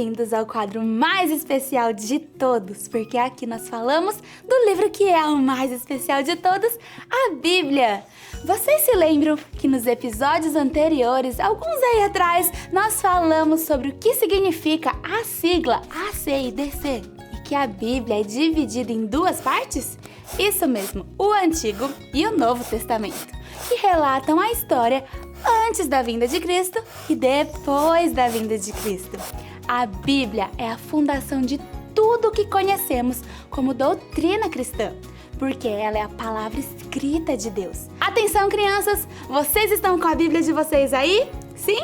Bem-vindos ao quadro mais especial de todos, porque aqui nós falamos do livro que é o mais especial de todos, a Bíblia. Vocês se lembram que nos episódios anteriores, alguns aí atrás, nós falamos sobre o que significa a sigla ACIDC e que a Bíblia é dividida em duas partes? Isso mesmo, o Antigo e o Novo Testamento, que relatam a história antes da vinda de Cristo e depois da vinda de Cristo. A Bíblia é a fundação de tudo o que conhecemos como doutrina cristã, porque ela é a palavra escrita de Deus. Atenção, crianças! Vocês estão com a Bíblia de vocês aí? Sim?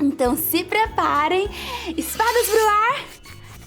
Então se preparem, espadas pro ar!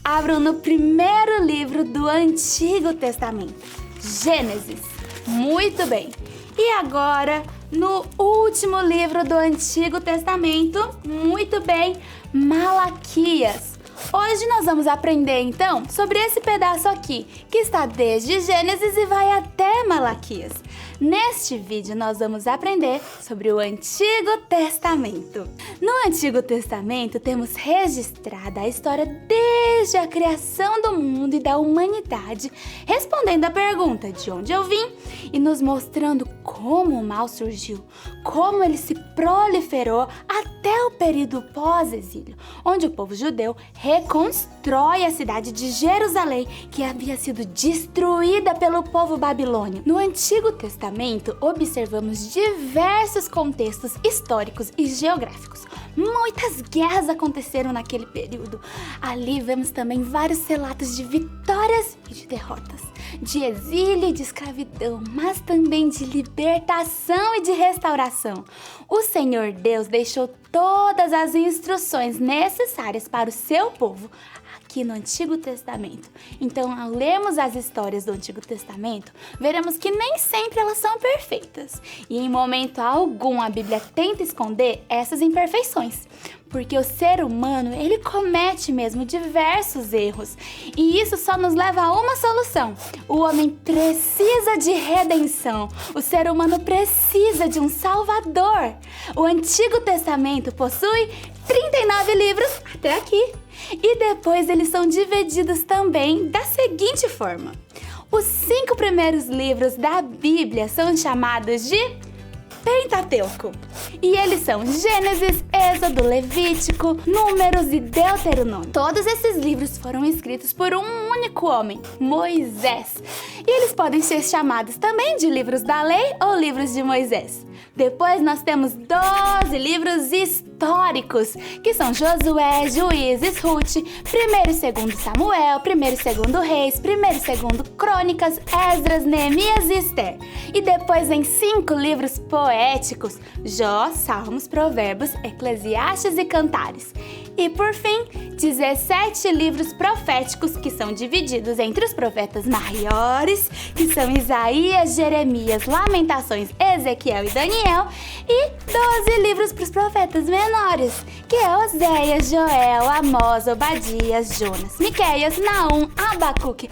Abram no primeiro livro do Antigo Testamento, Gênesis. Muito bem! E agora, no último livro do Antigo Testamento, muito bem, Malaquias. Hoje nós vamos aprender, então, sobre esse pedaço aqui, que está desde Gênesis e vai até Malaquias. Neste vídeo, nós vamos aprender sobre o Antigo Testamento. No Antigo Testamento, temos registrada a história desde a criação do mundo e da humanidade, respondendo à pergunta de onde eu vim e nos mostrando como o mal surgiu, como ele se proliferou até o período pós-exílio, onde o povo judeu reconstrói a cidade de Jerusalém, que havia sido destruída pelo povo babilônio. No Antigo Testamento, observamos diversos contextos históricos e geográficos. Muitas guerras aconteceram naquele período. Ali vemos também vários relatos de vitórias e de derrotas, de exílio e de escravidão, mas também de libertação e de restauração. O Senhor Deus deixou todas as instruções necessárias para o seu povo aqui no Antigo Testamento. Então, ao lermos as histórias do Antigo Testamento, veremos que nem sempre elas são perfeitas. E em momento algum a Bíblia tenta esconder essas imperfeições, porque o ser humano, ele comete mesmo diversos erros. E isso só nos leva a uma solução. O homem precisa de redenção. O ser humano precisa de um Salvador. O Antigo Testamento possui 39 livros até aqui. E depois eles são divididos também da seguinte forma. Os 5 primeiros livros da Bíblia são chamados de Pentateuco. E eles são Gênesis, Êxodo, Levítico, Números e Deuteronômio. Todos esses livros foram escritos por um único homem, Moisés. E eles podem ser chamados também de livros da lei ou livros de Moisés. Depois nós temos 12 livros históricos, que são Josué, Juízes, Ruth, 1º e 2º Samuel, 1º e 2º Reis, 1º e 2º Crônicas, Esdras, Neemias e Esther. E depois vem 5 livros poéticos, Jó, Salmos, Provérbios, Eclesiastes e Cantares. E por fim, 17 livros proféticos que são divididos entre os profetas maiores, que são Isaías, Jeremias, Lamentações, Ezequiel e Daniel, e 12 livros para os profetas menores, que é Oséias, Joel, Amós, Obadias, Jonas, Miqueias, Naum, Abacuque,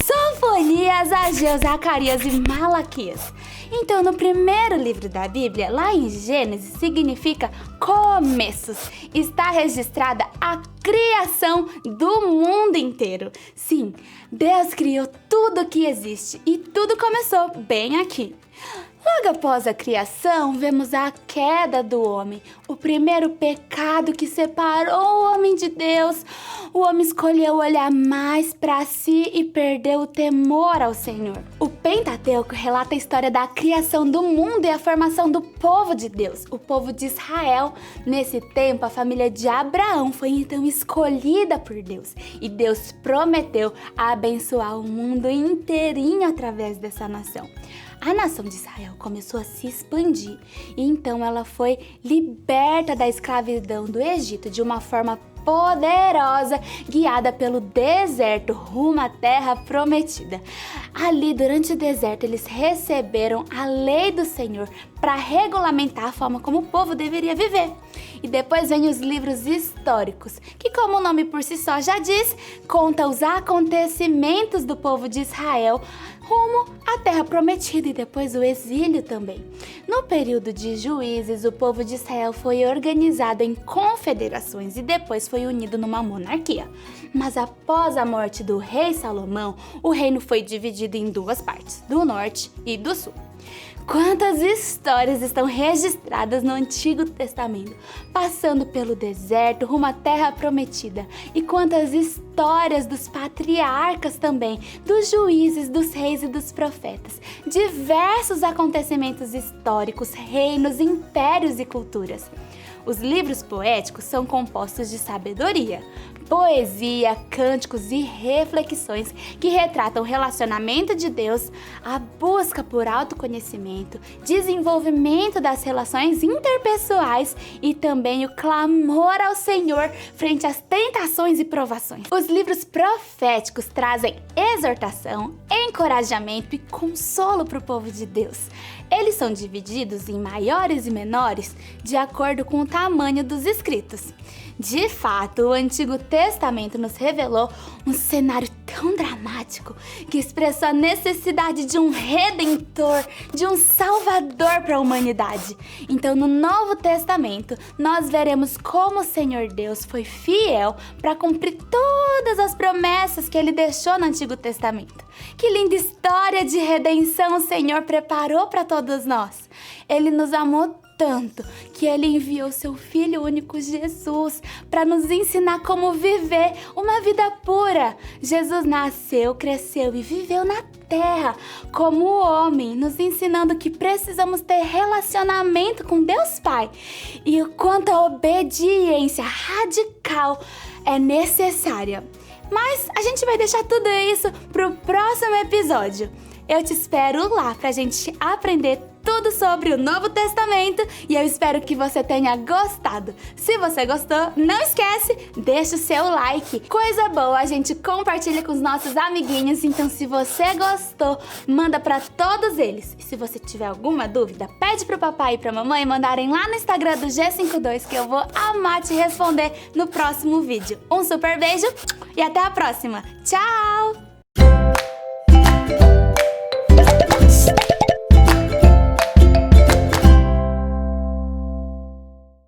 Sofonias, Ageu, Zacarias e Malaquias. Então, no primeiro livro da Bíblia, lá em Gênesis, significa começos. Está registrada a criação do mundo inteiro. Sim, Deus criou tudo que existe e tudo começou bem aqui. Logo após a criação, vemos a queda do homem, o primeiro pecado que separou o homem de Deus. O homem escolheu olhar mais para si e perdeu o temor ao Senhor. O Pentateuco relata a história da criação do mundo e a formação do povo de Deus, o povo de Israel. Nesse tempo, a família de Abraão foi então escolhida por Deus e Deus prometeu abençoar o mundo inteirinho através dessa nação. A nação de Israel começou a se expandir e então ela foi liberta da escravidão do Egito de uma forma poderosa, guiada pelo deserto rumo à terra prometida. Ali, durante o deserto, eles receberam a lei do Senhor para regulamentar a forma como o povo deveria viver. E depois vem os livros históricos, que, como o nome por si só já diz, conta os acontecimentos do povo de Israel rumo à Terra Prometida e depois o exílio também. No período de Juízes, o povo de Israel foi organizado em confederações e depois foi unido numa monarquia. Mas após a morte do rei Salomão, o reino foi dividido em duas partes, do norte e do sul. Quantas histórias estão registradas no Antigo Testamento, passando pelo deserto rumo à Terra Prometida. E quantas histórias dos patriarcas também, dos juízes, dos reis e dos profetas. Diversos acontecimentos históricos, reinos, impérios e culturas. Os livros poéticos são compostos de sabedoria, poesia, cânticos e reflexões que retratam o relacionamento de Deus, a busca por autoconhecimento, desenvolvimento das relações interpessoais e também o clamor ao Senhor frente às tentações e provações. Os livros proféticos trazem exortação, encorajamento e consolo para o povo de Deus. Eles são divididos em maiores e menores de acordo com o tamanho dos escritos. De fato, o Antigo Testamento nos revelou um cenário tão dramático que expressou a necessidade de um redentor, de um salvador para a humanidade. Então, no Novo Testamento, nós veremos como o Senhor Deus foi fiel para cumprir todas as promessas que Ele deixou no Antigo Testamento. Que linda história de redenção o Senhor preparou para todos nós. Ele nos amou tanto que Ele enviou seu Filho único Jesus para nos ensinar como viver uma vida pura. Jesus nasceu, cresceu e viveu na terra como homem, nos ensinando que precisamos ter relacionamento com Deus Pai e o quanto a obediência radical é necessária. Mas a gente vai deixar tudo isso pro próximo episódio. Eu te espero lá pra gente aprender tudo sobre o Novo Testamento e eu espero que você tenha gostado. Se você gostou, não esquece, deixa o seu like. Coisa boa, a gente compartilha com os nossos amiguinhos, então se você gostou, manda pra todos eles. E se você tiver alguma dúvida, pede pro papai e pra mamãe mandarem lá no Instagram do G52 que eu vou amar te responder no próximo vídeo. Um super beijo e até a próxima. Tchau!